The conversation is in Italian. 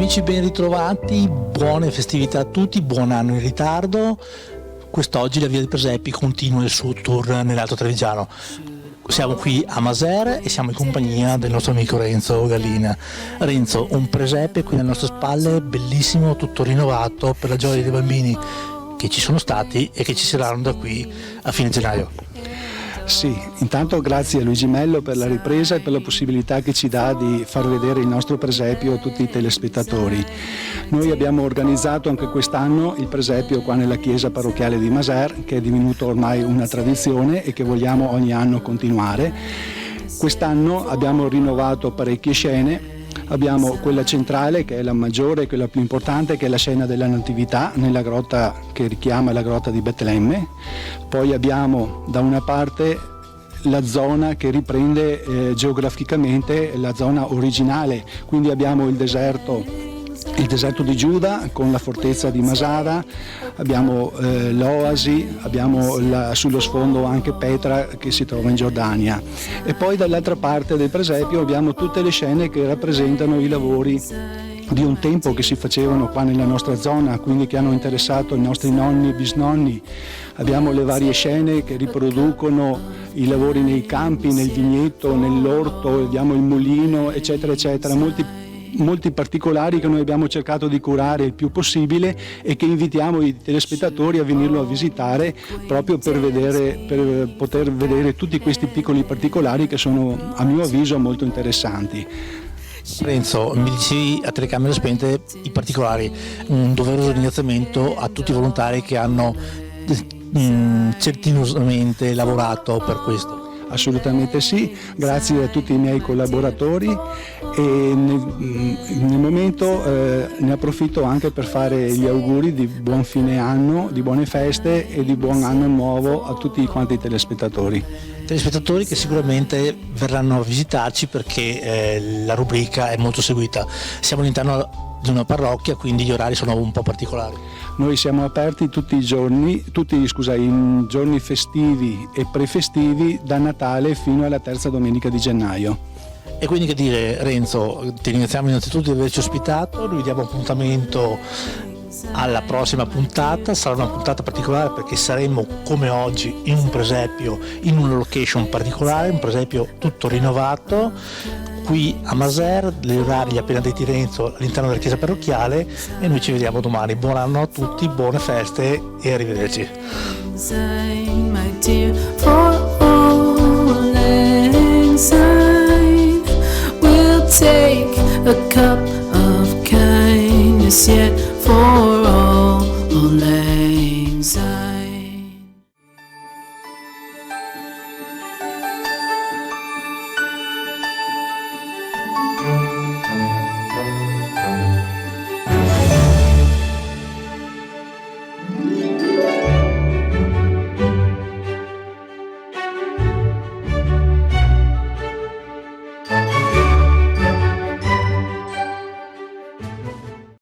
amici, ben ritrovati, buone festività a tutti, buon anno in ritardo. Quest'oggi la Via dei Presepi continua il suo tour nell'Alto Trevigiano. Siamo qui a Maser e siamo in compagnia del nostro amico Renzo Gallina. Renzo, un presepe qui alle nostre spalle, bellissimo, tutto rinnovato per la gioia dei bambini che ci sono stati e che ci saranno da qui a fine gennaio. Sì, intanto grazie a Luigi Mello per la ripresa e per la possibilità che ci dà di far vedere il nostro presepio a tutti i telespettatori. Noi abbiamo organizzato anche quest'anno il presepio qua nella chiesa parrocchiale di Maser, che è divenuto ormai una tradizione e che vogliamo ogni anno continuare. Quest'anno abbiamo rinnovato parecchie scene. Abbiamo quella centrale, che è la maggiore, quella più importante, che è la scena della Natività nella grotta che richiama la grotta di Betlemme. Poi abbiamo da una parte la zona che riprende geograficamente la zona originale, quindi abbiamo il deserto di Giuda con la fortezza di Masada, abbiamo l'Oasi, abbiamo sullo sfondo anche Petra che si trova in Giordania, e poi dall'altra parte del presepio abbiamo tutte le scene che rappresentano i lavori di un tempo che si facevano qua nella nostra zona, quindi che hanno interessato i nostri nonni e bisnonni. Abbiamo le varie scene che riproducono i lavori nei campi, nel vigneto, nell'orto, abbiamo il mulino, eccetera, eccetera, molti particolari che noi abbiamo cercato di curare il più possibile e che invitiamo i telespettatori a venirlo a visitare proprio per poter vedere tutti questi piccoli particolari che sono, a mio avviso, molto interessanti. Renzo, mi dicevi a telecamere spente i particolari, un doveroso ringraziamento a tutti i volontari che hanno certinosamente lavorato per questo. Assolutamente sì, grazie a tutti i miei collaboratori e nel momento ne approfitto anche per fare gli auguri di buon fine anno, di buone feste e di buon anno nuovo a tutti quanti i telespettatori. Telespettatori che sicuramente verranno a visitarci perché la rubrica è molto seguita. Siamo all'interno di una parrocchia, quindi gli orari sono un po' particolari. Noi siamo aperti tutti i giorni, in giorni festivi e prefestivi, da Natale fino alla terza domenica di gennaio. E quindi che dire, Renzo, ti ringraziamo innanzitutto di averci ospitato, noi diamo appuntamento alla prossima puntata. Sarà una puntata particolare perché saremo come oggi in un presepio, in una location particolare, un presepio tutto rinnovato qui a Maser, gli orari appena detti Renzo all'interno della chiesa parrocchiale, e noi ci vediamo domani. Buon anno a tutti, buone feste e arrivederci. Take a cup of kindness yet for all.